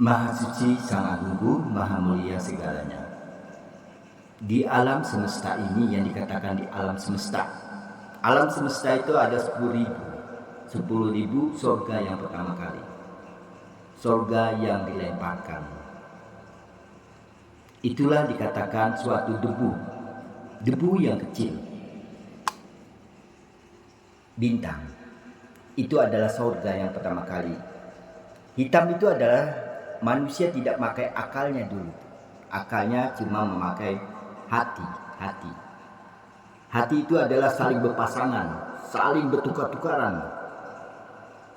Maha suci Sang Agung, Maha mulia segalanya. Di alam semesta ini yang dikatakan di alam semesta. Alam semesta itu ada 10.000 surga yang pertama kali. Surga yang dilemparkan. Itulah dikatakan suatu debu. Debu yang kecil. Bintang. Itu adalah surga yang pertama kali. Hitam itu adalah manusia tidak memakai akalnya dulu. Akalnya cuma memakai hati. Hati itu adalah saling berpasangan, saling bertukar-tukaran.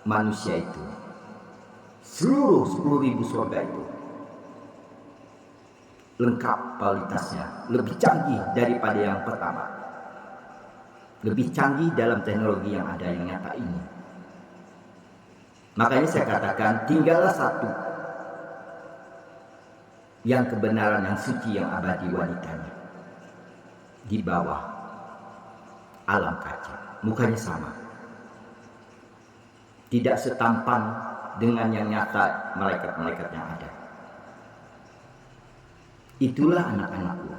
Manusia itu seluruh 10.000 surga itu lengkap kualitasnya, lebih canggih daripada yang pertama, lebih canggih dalam teknologi yang ada yang nyata ini. Makanya saya katakan tinggallah satu yang kebenaran, yang suci, yang abadi, wanitanya di bawah alam kaca. Mukanya sama, tidak setampan dengan yang nyata malaikat-malaikat yang ada. Itulah anak-anakku.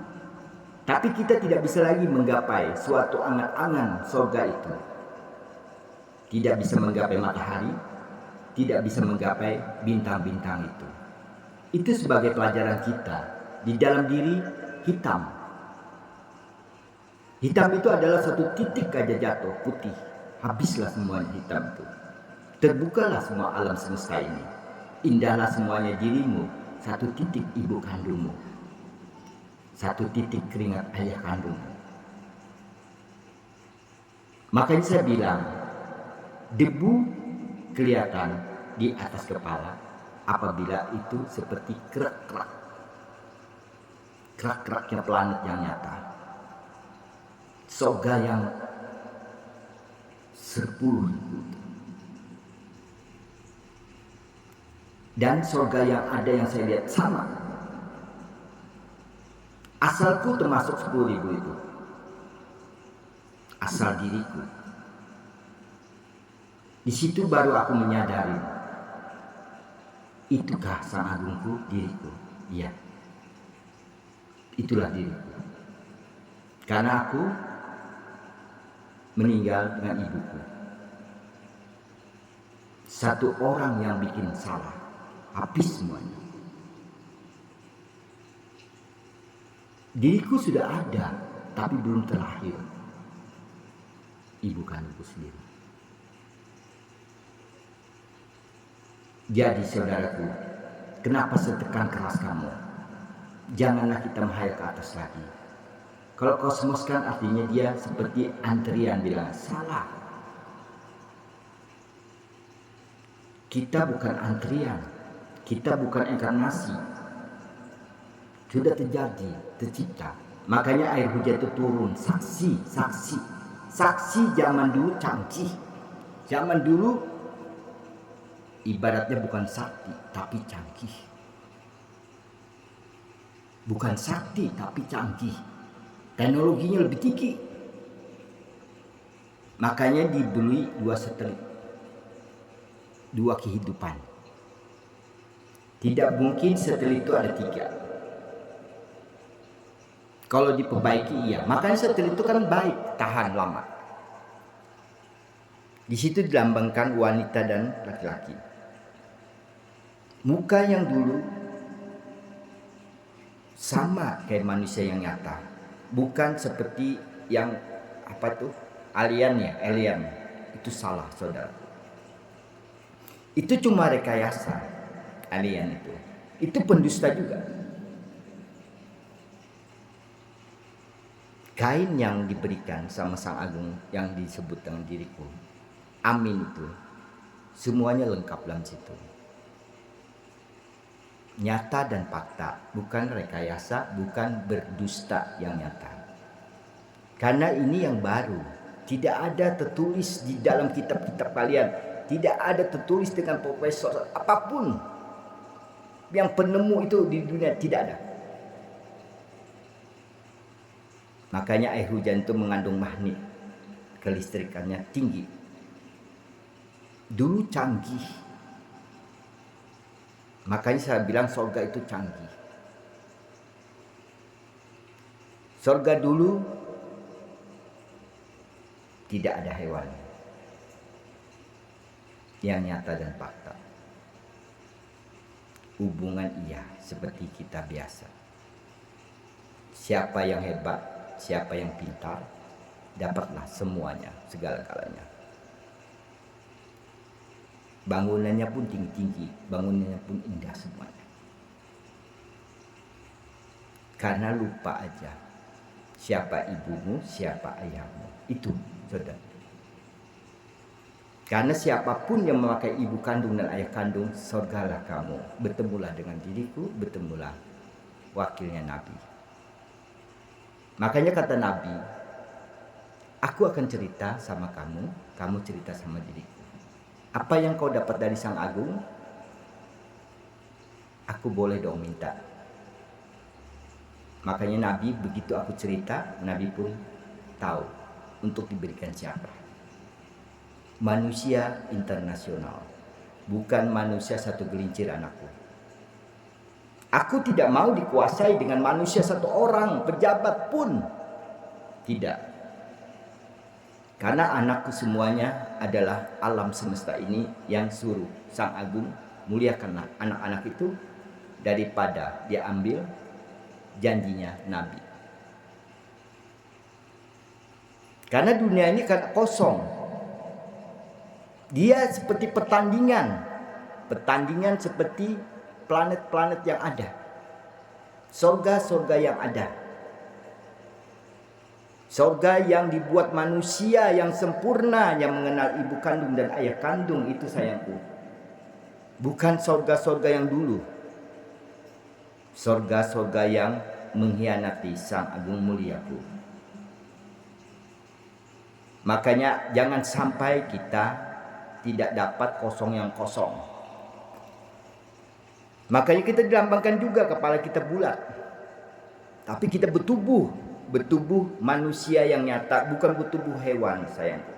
Tapi kita tidak bisa lagi menggapai suatu angan-angan surga itu. Tidak bisa menggapai matahari, tidak bisa menggapai bintang-bintang itu. Itu sebagai pelajaran kita. Di dalam diri hitam. Hitam itu adalah satu titik aja jatuh putih. Habislah semuanya hitam itu. Terbukalah semua alam semesta ini. Indahlah semuanya dirimu. Satu titik ibu kandungmu. Satu titik keringat ayah kandungmu. Makanya saya bilang, debu kelihatan di atas kepala apabila itu seperti kerak-keraknya planet yang nyata. Surga yang 10.000. Dan surga yang ada yang saya lihat sama. Asalku termasuk 10.000 itu. Asal diriku. Di situ baru aku menyadari, itukah Sang Agungku, diriku? Iya. Itulah diriku. Karena aku meninggal dengan ibuku. Satu orang yang bikin salah, habis semuanya. Diriku sudah ada, tapi belum terlahir. Ibu kandungku sendiri. Jadi saudaraku, kenapa setekan keras kamu? Janganlah kita menghayal ke atas lagi. Kalau kosmos kan artinya dia seperti antrian, bilang salah. Kita bukan antrian, kita bukan inkarnasi. Sudah terjadi, tercipta. Makanya air hujan itu turun, saksi. Saksi zaman dulu canggih. Zaman dulu ibaratnya bukan sakti, tapi canggih. Bukan sakti, tapi canggih. Teknologinya lebih tinggi. Makanya dibeli 2 satelit. 2 kehidupan. Tidak mungkin satelit itu ada 3. Kalau diperbaiki iya. Makanya satelit itu kan baik, tahan lama. Di situ dilambangkan wanita dan laki-laki. Muka yang dulu sama kayak manusia yang nyata, bukan seperti yang alien. Itu salah, saudara. Itu cuma rekayasa alien itu. Itu pendusta juga. Kain yang diberikan sama Sang Agung yang disebut dengan diriku, amin, itu semuanya lengkap dalam situ. Nyata dan fakta, bukan rekayasa, bukan berdusta yang nyata. Karena ini yang baru, tidak ada tertulis di dalam kitab-kitab kalian, tidak ada tertulis dengan profesor apapun yang penemu itu di dunia, tidak ada. Makanya air hujan itu mengandung magnet, kelistrikannya tinggi. Dulu canggih, Makanya saya bilang surga itu canggih. Surga dulu tidak ada hewan yang nyata dan fakta. Hubungan iya seperti kita biasa. Siapa yang hebat, siapa yang pintar, dapatlah semuanya, segala-galanya. Bangunannya pun tinggi-tinggi, bangunannya pun indah semuanya. Karena lupa aja siapa ibumu, siapa ayahmu. Itu, saudara. Karena siapapun yang memakai ibu kandung dan ayah kandung, surgalah kamu. Bertemulah dengan diriku, bertemulah wakilnya Nabi. Makanya kata Nabi, aku akan cerita sama kamu, kamu cerita sama diriku. Apa yang kau dapat dari Sang Agung? Aku boleh dong minta. Makanya Nabi begitu aku cerita, Nabi pun tahu untuk diberikan siapa. Manusia internasional, bukan manusia satu gelincir anakku. Aku tidak mau dikuasai dengan manusia satu orang, pejabat pun tidak. Karena anakku semuanya adalah alam semesta ini yang suruh Sang Agung muliakanlah anak-anak itu daripada dia ambil janjinya Nabi. Karena dunia ini kan kosong. Dia seperti pertandingan. Pertandingan seperti planet-planet yang ada. Surga-surga yang ada. Surga yang dibuat manusia yang sempurna, yang mengenal ibu kandung dan ayah kandung, itu sayangku. Bukan surga-surga yang dulu. Surga-surga yang mengkhianati Sang Agung Muliaku. Makanya jangan sampai kita tidak dapat kosong yang kosong. Makanya kita dilambangkan juga kepala kita bulat. Tapi kita bertubuh manusia yang nyata, bukan bertubuh hewan sayangku.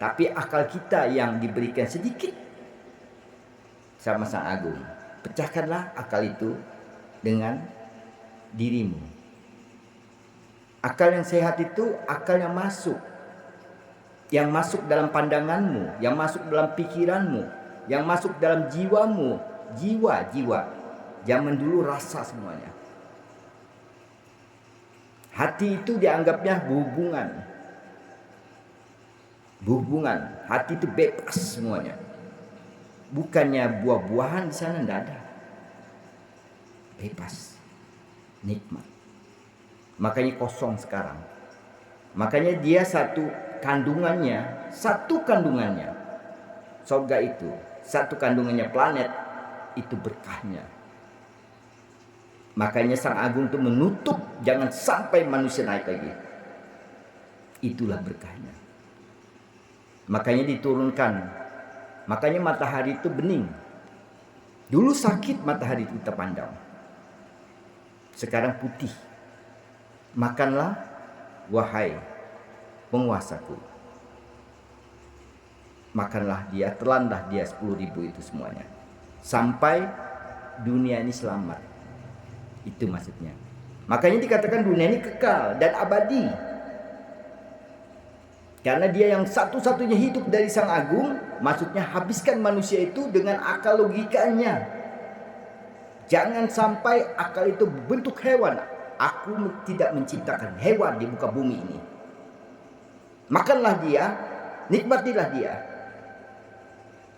Tapi akal kita yang diberikan sedikit sama Sang Agung. Pecahkanlah akal itu dengan dirimu. Akal yang sehat itu akal yang masuk. Yang masuk dalam pandanganmu, yang masuk dalam pikiranmu, yang masuk dalam jiwamu. Jiwa. Zaman dulu rasa semuanya. Hati itu dianggapnya hubungan. Hati itu bebas semuanya. Bukannya buah-buahan di sana tidak ada. Bebas. Nikmat. Makanya kosong sekarang. Makanya dia satu kandungannya. Surga itu. Satu kandungannya planet. Itu berkahnya. Makanya Sang Agung itu menutup jangan sampai manusia naik lagi. Itulah berkahnya. Makanya diturunkan. Makanya matahari itu bening. Dulu sakit matahari itu kita pandang. Sekarang putih. Makanlah wahai penguasaku. Makanlah dia, telanlah dia 10.000 itu semuanya. Sampai dunia ini selamat. Itu maksudnya. Makanya dikatakan dunia ini kekal dan abadi. Karena dia yang satu-satunya hidup dari Sang Agung. Maksudnya habiskan manusia itu dengan akal logikanya. Jangan sampai akal itu bentuk hewan. Aku tidak menciptakan hewan di muka bumi ini. Makanlah dia, nikmatilah dia.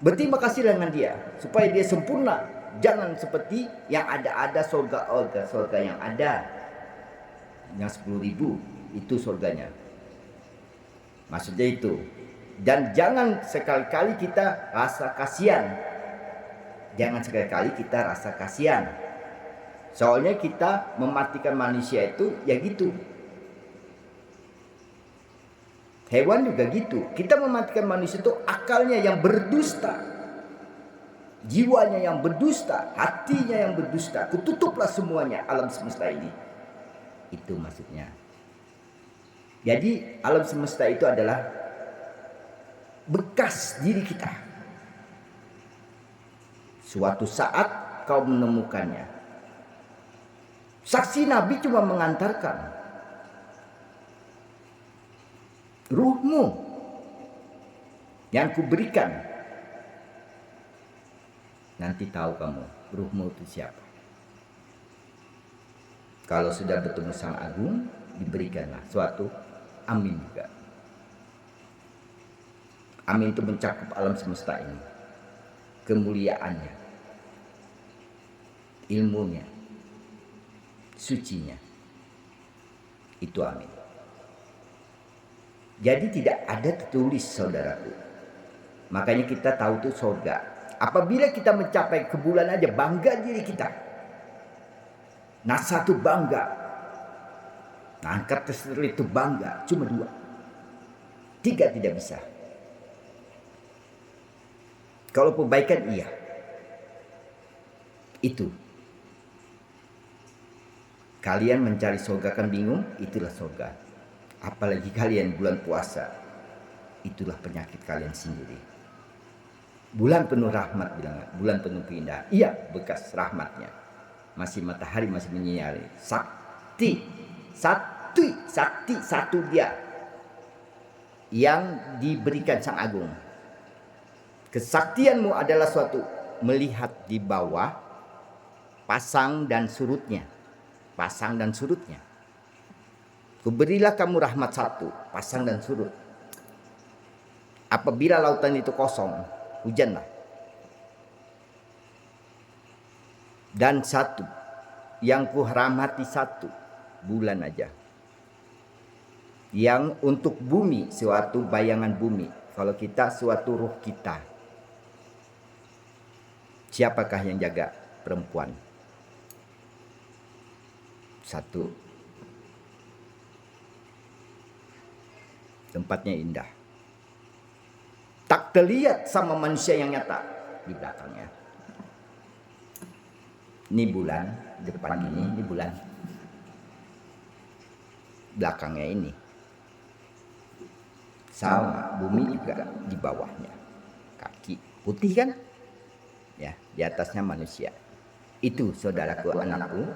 Berterima kasih dengan dia supaya dia sempurna. Jangan seperti yang ada surga yang ada. Yang 10.000 itu surganya. Maksudnya itu. Dan jangan sekali-kali kita rasa kasihan. Jangan sekali-kali kita rasa kasihan. Soalnya kita mematikan manusia itu ya gitu. Hewan juga gitu. Kita mematikan manusia itu akalnya yang berdusta. Jiwanya yang berdusta, hatinya yang berdusta. Kututuplah semuanya alam semesta ini. Itu maksudnya. Jadi alam semesta itu adalah bekas diri kita. Suatu saat kau menemukannya. Saksi Nabi cuma mengantarkan. Ruhmu yang kuberikan. Nanti tahu kamu ruhmu itu siapa. Kalau sudah bertemu Sang Agung, diberikanlah suatu amin juga. Amin itu mencakup alam semesta ini. Kemuliaannya, ilmunya, sucinya. Itu amin. Jadi tidak ada tertulis, saudaraku. Makanya kita tahu itu surga. Apabila kita mencapai ke bulan aja, bangga diri kita. Nah, satu bangga. Nah, angkat tersebut itu bangga. Cuma 2. 3 tidak bisa. Kalau perbaikan iya. Itu. Kalian mencari surga kan bingung? Itulah surga. Apalagi kalian bulan puasa, itulah penyakit kalian sendiri. Bulan penuh rahmat, bilang, bulan penuh keindahan. Iya, bekas rahmatnya. Masih matahari masih menyinari. Sakti satu dia yang diberikan Sang Agung. Kesaktianmu adalah suatu melihat di bawah pasang dan surutnya. Pasang dan surutnya. Kuberilah kamu rahmat 1, pasang dan surut. Apabila lautan itu kosong, hujanlah. Dan 1, yang kurahmati 1, bulan aja. Yang untuk bumi, suatu bayangan bumi. Kalau kita suatu ruh kita. Siapakah yang jaga? Perempuan. 1. Tempatnya indah. Tak terlihat sama manusia yang nyata di belakangnya. Ini bulan, depan ini bulan. Belakangnya ini. Sama, bumi juga di bawahnya. Kaki putih kan? Ya, di atasnya manusia. Itu saudaraku, anakku.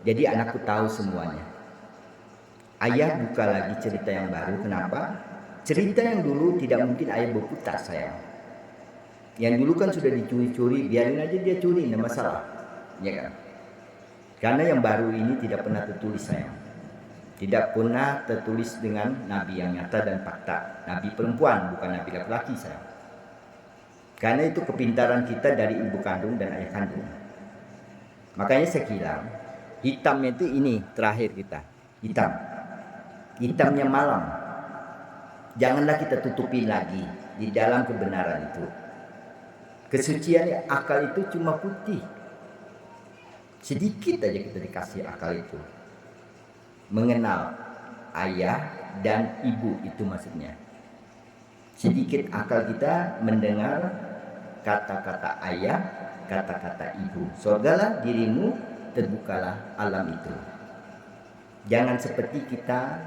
Jadi anakku tahu semuanya. Ayah buka lagi cerita yang baru. Kenapa? Cerita yang dulu tidak mungkin ayah berputar, sayang. Yang dulu kan sudah dicuri-curi, biarin aja dia curi, tidak masalah. Ya kan? Karena yang baru ini tidak pernah tertulis, sayang. Tidak pernah tertulis dengan nabi yang nyata dan fakta. Nabi perempuan, bukan nabi laki-laki, sayang. Karena itu kepintaran kita dari ibu kandung dan ayah kandung. Makanya saya kira hitamnya itu ini terakhir kita. Hitamnya malam. Janganlah kita tutupi lagi di dalam kebenaran itu. Kesucian akal itu cuma putih. Sedikit aja kita dikasih akal itu. Mengenal ayah dan ibu itu maksudnya. Sedikit akal kita mendengar kata-kata ayah, kata-kata ibu. Surgalah dirimu, terbukalah alam itu. Jangan seperti kita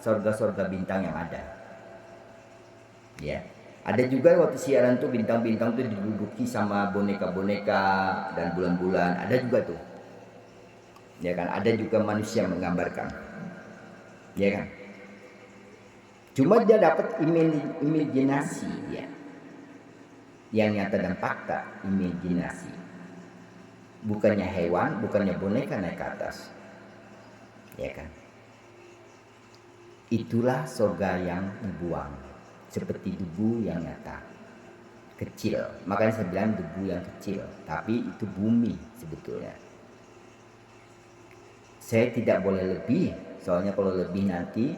surga-surga bintang yang ada. Ya, ada juga waktu siaran tuh bintang-bintang tuh diduduki sama boneka-boneka dan bulan-bulan. Ada juga tuh. Ya kan, ada juga manusia menggambarkan. Ya kan? Cuma dia dapat imajinasi ya. Yang nyata dan fakta, imajinasi. Bukannya hewan, bukannya boneka naik ke atas. Ya kan? Itulah surga yang dibuang, seperti debu yang nyata, kecil. Makanya saya bilang debu yang kecil, tapi itu bumi sebetulnya. Saya tidak boleh lebih, soalnya kalau lebih nanti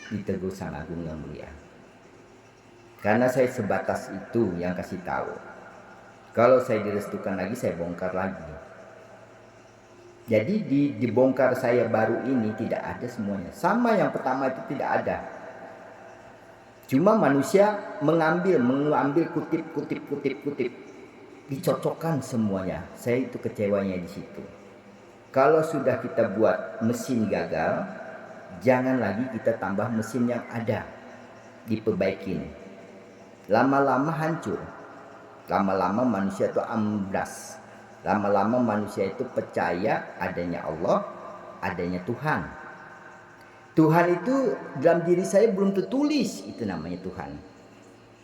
ditegur Sang Agung yang Mulia. Karena saya sebatas itu yang kasih tahu. Kalau saya direstukan lagi, saya bongkar lagi. Jadi dibongkar saya baru ini tidak ada semuanya. Sama yang pertama itu tidak ada. Cuma manusia mengambil kutip. Dicocokkan semuanya. Saya itu kecewanya di situ. Kalau sudah kita buat mesin gagal, jangan lagi kita tambah mesin yang ada. Diperbaikin. Lama-lama hancur. Lama-lama manusia itu amblas. Lama-lama manusia itu percaya adanya Allah, adanya Tuhan. Tuhan itu dalam diri saya belum tertulis, itu namanya Tuhan.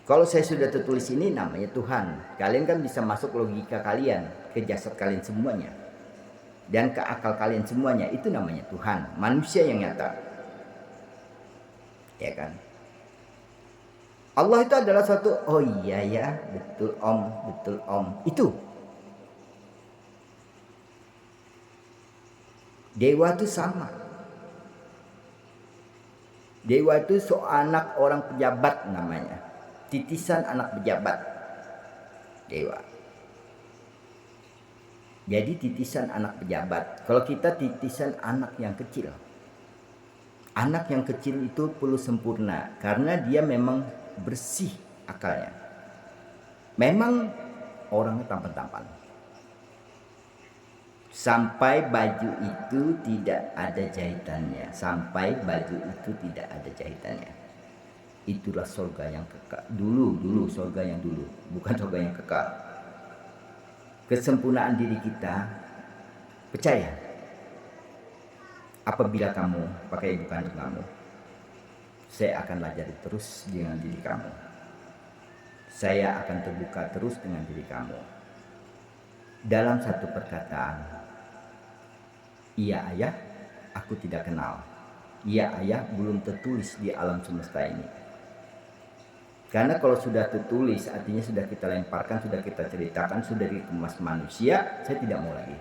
Kalau saya sudah tertulis ini namanya Tuhan. Kalian kan bisa masuk logika kalian ke jasad kalian semuanya. Dan ke akal kalian semuanya, itu namanya Tuhan. Manusia yang nyata. Ya kan? Allah itu adalah suatu, oh iya ya, betul om. Itu. Dewa itu sama. Dewa itu anak orang pejabat namanya. Titisan anak pejabat. Dewa. Jadi titisan anak pejabat. Kalau kita titisan anak yang kecil. Anak yang kecil itu perlu sempurna. Karena dia memang bersih akalnya. Memang orangnya tampan-tampan. Sampai baju itu tidak ada jahitannya. Sampai baju itu tidak ada jahitannya. Itulah surga yang kekal. Dulu surga yang dulu. Bukan surga yang kekal. Kesempurnaan diri kita, percaya. Apabila kamu pakai ibu kandung kamu, saya akan pelajari terus dengan diri kamu. Saya akan terbuka terus dengan diri kamu. Dalam satu perkataan, iya ayah, aku tidak kenal. Iya ayah, belum tertulis di alam semesta ini. Karena kalau sudah tertulis, artinya sudah kita lemparkan, sudah kita ceritakan, sudah dikemas manusia, saya tidak mau lagi.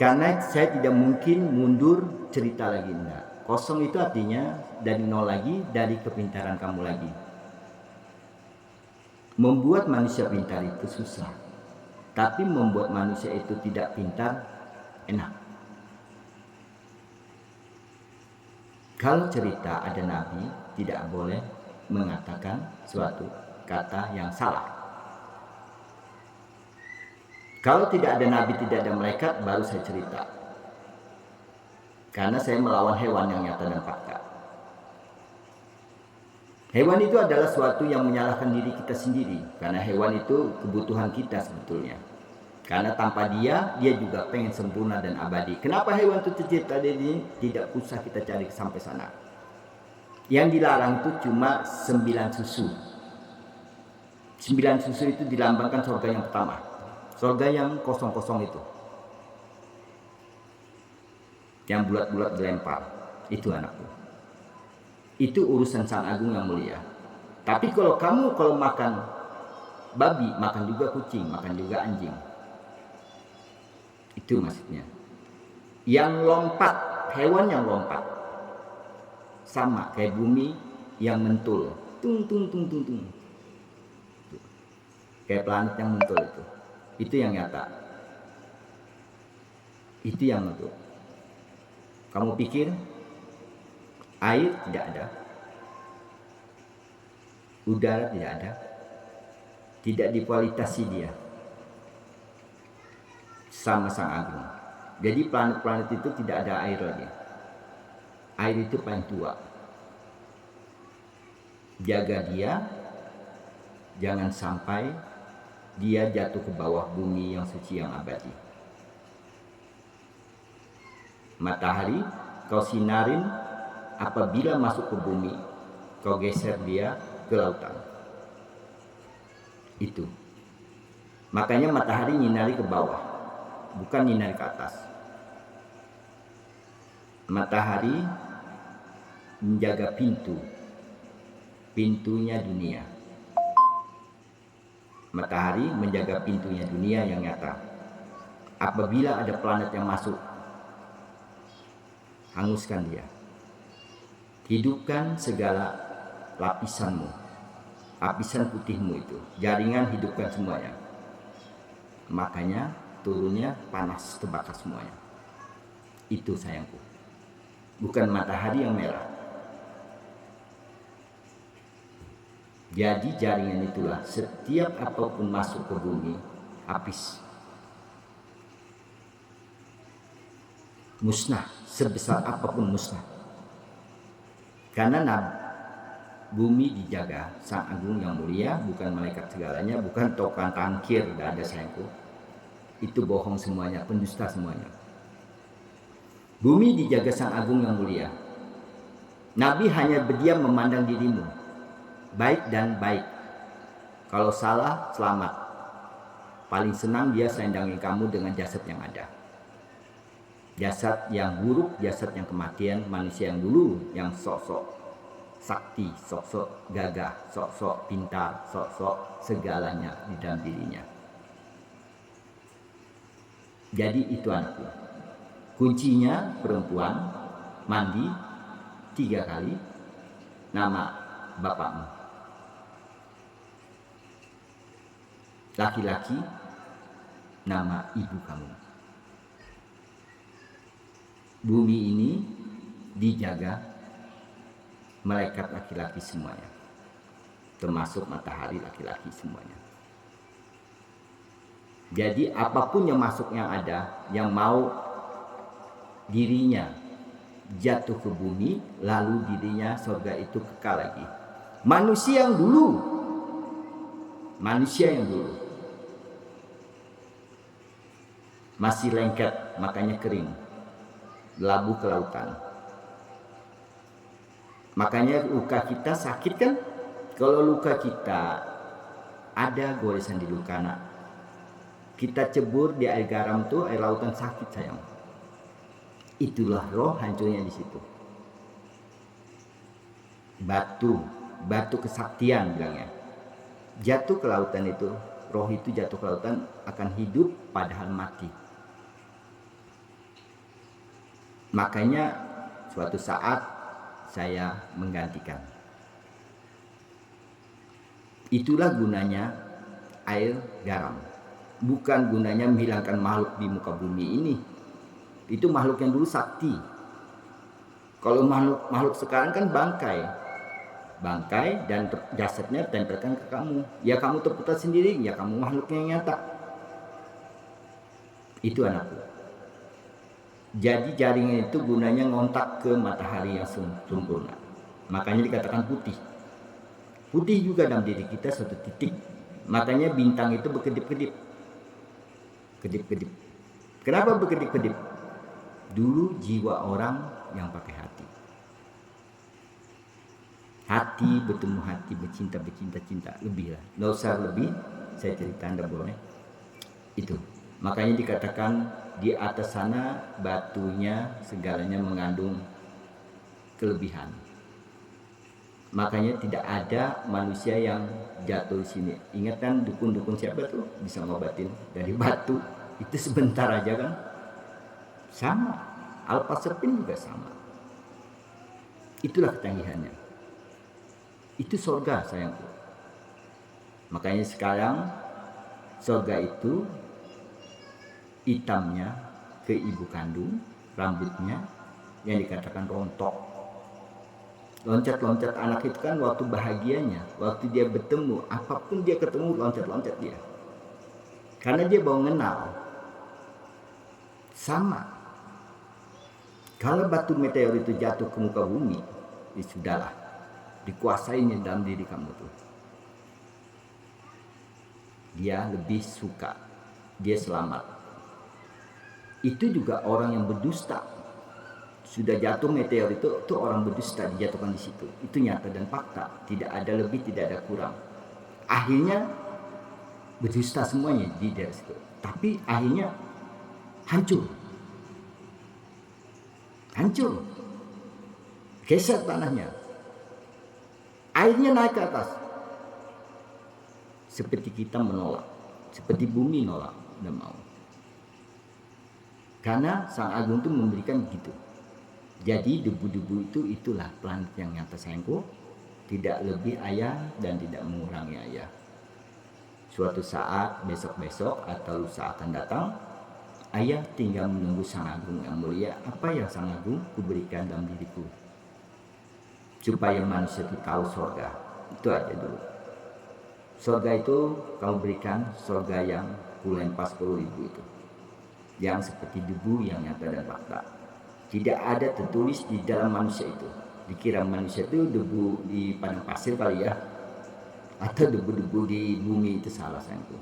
Karena saya tidak mungkin mundur cerita lagi, enggak. Kosong itu artinya dari nol lagi, dari kepintaran kamu lagi. Membuat manusia pintar itu susah. Tapi membuat manusia itu tidak pintar, enak. Kalau cerita ada nabi, tidak boleh mengatakan suatu kata yang salah. Kalau tidak ada nabi, tidak ada malaikat, baru saya cerita. Karena saya melawan hewan yang nyata dan fakta. Hewan itu adalah suatu yang menyalahkan diri kita sendiri. Karena hewan itu kebutuhan kita sebetulnya. Karena tanpa dia juga pengen sempurna dan abadi. Kenapa hewan itu tercipta ini? Tidak usah kita cari sampai sana. Yang dilarang itu cuma 9 susu. 9 susu itu dilambangkan surga yang pertama. Surga yang kosong-kosong itu. Yang bulat-bulat dilempar. Itu anakku. Itu urusan Sang Agung yang mulia. Tapi kalau kamu makan babi, makan juga kucing, makan juga anjing. Itu maksudnya. Yang lompat, hewan yang lompat. Sama kayak bumi yang mentul. Tung. Kayak planet yang mentul itu. Itu yang nyata. Itu yang mentul. Kamu pikir air tidak ada. Udara tidak ada. Tidak dikualitasi dia. Sama Sang Agung. Jadi planet-planet itu tidak ada air lagi. Air itu paling tua. Jaga dia, jangan sampai dia jatuh ke bawah bumi yang suci yang abadi. Matahari kau sinarin, apabila masuk ke bumi, kau geser dia ke lautan. Itu. Makanya matahari nyinari ke bawah, bukan nyinari ke atas. Matahari menjaga pintunya dunia. Matahari menjaga pintunya dunia yang nyata. Apabila ada planet yang masuk, hanguskan dia. Hidupkan segala lapisanmu, lapisan putihmu itu, jaringan hidupkan semuanya. Makanya turunnya panas terbakar semuanya. Itu sayangku. Bukan matahari yang merah. Jadi jaringan itulah setiap apapun masuk ke bumi habis. Musnah, sebesar apapun musnah. Karena bumi dijaga Sang Agung yang mulia, bukan malaikat segalanya, bukan tukang tangkir, gak ada sayangku. Itu bohong semuanya, pendusta semuanya. Bumi dijaga Sang Agung yang mulia. Nabi hanya berdiam memandang dirimu, baik dan baik. Kalau salah, selamat. Paling senang dia sendangi kamu dengan jasad yang ada. Jasad yang buruk, jasad yang kematian, manusia yang dulu, yang sok-sok sakti, sok-sok gagah, sok-sok pintar, sok-sok segalanya di dalam dirinya. Jadi itu anakku. Kuncinya perempuan, mandi 3 kali, nama bapakmu. Laki-laki, nama ibu kamu. Bumi ini dijaga malaikat laki-laki semuanya, termasuk matahari laki-laki semuanya. Jadi apapun yang masuk yang ada, yang mau dirinya jatuh ke bumi, lalu dirinya surga itu kekal lagi. Manusia yang dulu masih lengket, makanya kering, labuh ke lautan. Makanya luka kita sakit kan? Kalau luka kita ada goresan di luka, nak, kita cebur di air garam tuh, air lautan sakit sayang. Itulah roh hancurnya di situ. Batu kesaktian bilangnya. Jatuh ke lautan itu, roh itu jatuh ke lautan akan hidup padahal mati. Makanya suatu saat saya menggantikan. Itulah gunanya air garam. Bukan gunanya menghilangkan makhluk di muka bumi ini. Itu makhluk yang dulu sakti. Kalau makhluk sekarang kan bangkai dan jasadnya tempelkan ke kamu. Ya kamu terputar sendiri, ya kamu makhluknya yang nyata. Itu anakku. Jadi jaringan itu gunanya ngontak ke matahari yang sempurna. Makanya dikatakan putih. Putih juga dalam diri kita satu titik. Makanya bintang itu berkedip-kedip. Kedip-kedip. Kenapa berkedip-kedip? Dulu jiwa orang yang pakai hati. Hati bertemu hati, bercinta, lebih lah. Nggak usah lebih, saya cerita Anda boleh. Itu. Makanya dikatakan di atas sana batunya segalanya mengandung kelebihan. Makanya tidak ada manusia yang jatuh di sini. Ingat kan dukun-dukun siapa tuh bisa ngobatin dari batu. Itu sebentar aja kan. Sama. Alpasepin juga sama. Itulah kecanggihannya. Itu surga sayangku. Makanya sekarang surga itu hitamnya ke ibu kandung, rambutnya yang dikatakan rontok. Loncat-loncat anak itu kan waktu bahagianya, waktu dia bertemu, apapun dia ketemu loncat-loncat dia. Karena dia baru mengenal. Sama. Kalau batu meteor itu jatuh ke muka bumi, ya sudahlah, dikuasainya dalam diri kamu tuh. Dia lebih suka, dia selamat. Itu juga orang yang berdusta. Sudah jatuh meteor itu orang berdusta dijatuhkan di situ. Itu nyata dan fakta. Tidak ada lebih, tidak ada kurang. Akhirnya berdusta semuanya di daerah situ. Tapi akhirnya hancur. Hancur. Geser tanahnya. Airnya naik ke atas. Seperti kita menolak. Seperti bumi nolak. Tidak mau. Karena Sang Agung itu memberikan begitu. Jadi debu-debu itulah planet yang nyata sayangku. Tidak lebih ayah dan tidak mengurangi ayah. Suatu saat besok-besok atau lusa akan datang, ayah tinggal menunggu Sang Agung yang mulia. Apa yang Sang Agung kuberikan dalam diriku, supaya manusia itu tahu surga. Itu aja dulu. Surga itu kamu berikan, surga yang kulempar 10.000 itu, yang seperti debu yang nyata dan fakta. Tidak ada tertulis di dalam manusia itu, Dikira manusia itu debu di padang pasir kali ya, atau debu-debu di bumi, itu salah sayangku.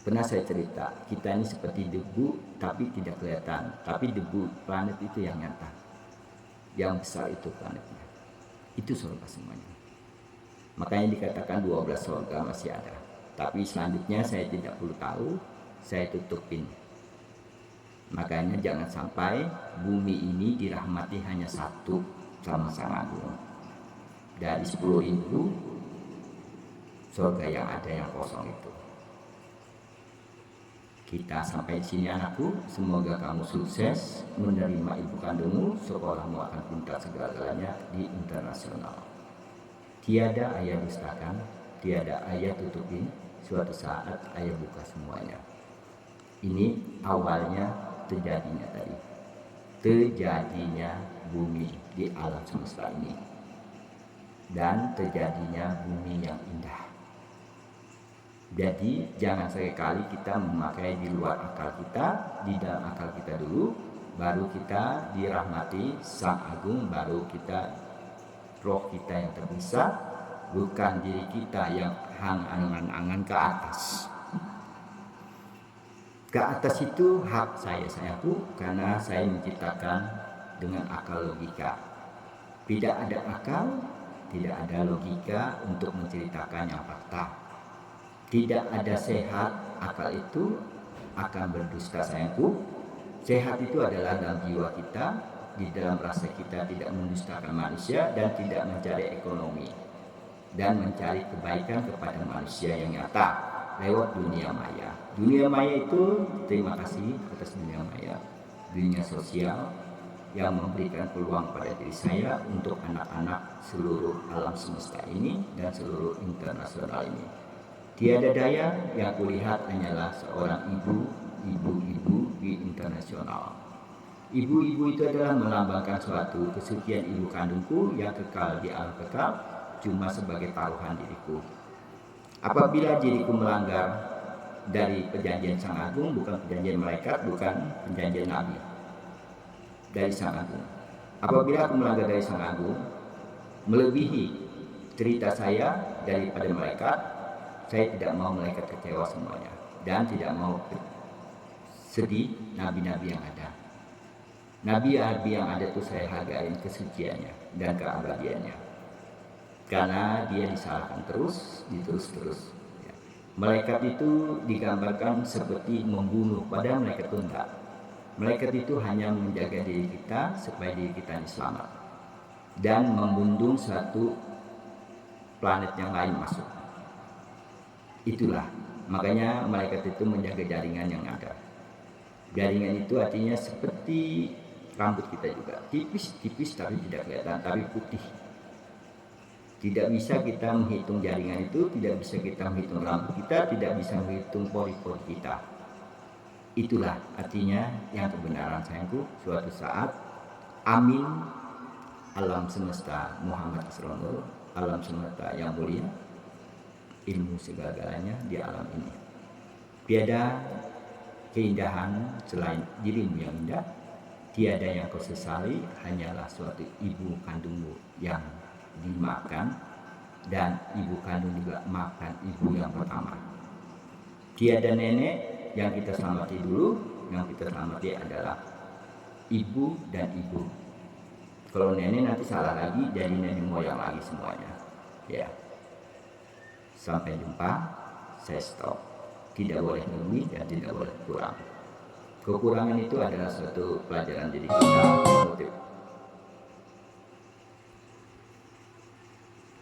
Pernah saya cerita, kita ini seperti debu tapi tidak kelihatan, tapi debu planet itu yang nyata, yang besar itu planetnya, itu surga semuanya. Makanya dikatakan 12 surga masih ada, tapi selanjutnya saya tidak perlu tahu, saya tutupin. Makanya jangan sampai bumi ini dirahmati hanya satu sama Sang Agung. Dari 10.000 surga yang ada yang kosong itu. Kita sampai di sini anakku, semoga kamu sukses menerima ibu kandungmu, sekolahmu akan tuntas segala-galanya di internasional. Tiada ayah dustakan, tiada ayah tutupin, suatu saat ayah buka semuanya. Ini awalnya terjadinya tadi, terjadinya bumi di alam semesta ini, dan terjadinya bumi yang indah. Jadi jangan sekali kita memakai di luar akal kita, di dalam akal kita dulu, baru kita dirahmati Sang Agung, baru kita roh kita yang terbesar, bukan diri kita yang angan-angan ke atas. Ke atas itu hak saya sayangku, karena saya menciptakan dengan akal logika. Tidak ada akal, tidak ada logika untuk menceritakan yang fakta. Tidak ada sehat, akal itu akan berdusta sayangku. Sehat itu adalah dalam jiwa kita, di dalam rasa kita tidak mendustakan manusia dan tidak mencari ekonomi, dan mencari kebaikan kepada manusia yang nyata lewat dunia maya. Dunia maya itu, terima kasih atas dunia maya, dunia sosial yang memberikan peluang pada diri saya untuk anak-anak seluruh alam semesta ini dan seluruh internasional ini. Tiada daya yang kulihat hanyalah seorang ibu-ibu di internasional. Ibu-ibu itu adalah melambangkan suatu kesucian ibu kandungku yang kekal di alam kekal, cuma sebagai taruhan diriku. Apabila diriku melanggar dari perjanjian Sang Agung, bukan perjanjian malaikat, bukan perjanjian Nabi, dari Sang Agung. Apabila aku melanggar dari Sang Agung, melebihi cerita saya daripada malaikat, saya tidak mau malaikat kecewa semuanya, dan tidak mau sedih nabi-nabi yang ada. Nabi-nabi yang ada itu saya hargain kesuciannya dan keabadiannya, karena dia disalahkan terus, diterus-terus. Malaikat itu digambarkan seperti membunuh, padahal malaikat itu enggak. Malaikat itu hanya menjaga diri kita supaya diri kita selamat, dan membundung suatu planet yang lain masuk. Itulah makanya malaikat itu menjaga jaringan yang ada. Jaringan itu artinya seperti rambut kita juga, tipis-tipis tapi tidak kelihatan, tapi putih. Tidak bisa kita menghitung jaringan itu, tidak bisa kita menghitung rambut kita, tidak bisa menghitung pori-pori kita. Itulah artinya yang kebenaran sayangku, suatu saat amin alam semesta Muhammad Asrul, alam semesta yang mulia, ilmu segala-galanya di alam ini. Tiada keindahan selain dirimu yang indah, tiada yang kau sesali, hanyalah suatu ibu kandungmu yang dimakan, dan ibu kandung juga makan ibu yang pertama. Tiada nenek yang kita selamati dulu, yang kita selamati adalah ibu dan ibu. Kalau nenek nanti salah lagi, jadi nenek moyang lagi semuanya. Ya. Sampai jumpa, saya stop. Tidak boleh lebih dan tidak boleh kurang. Kekurangan itu adalah suatu pelajaran diri kita.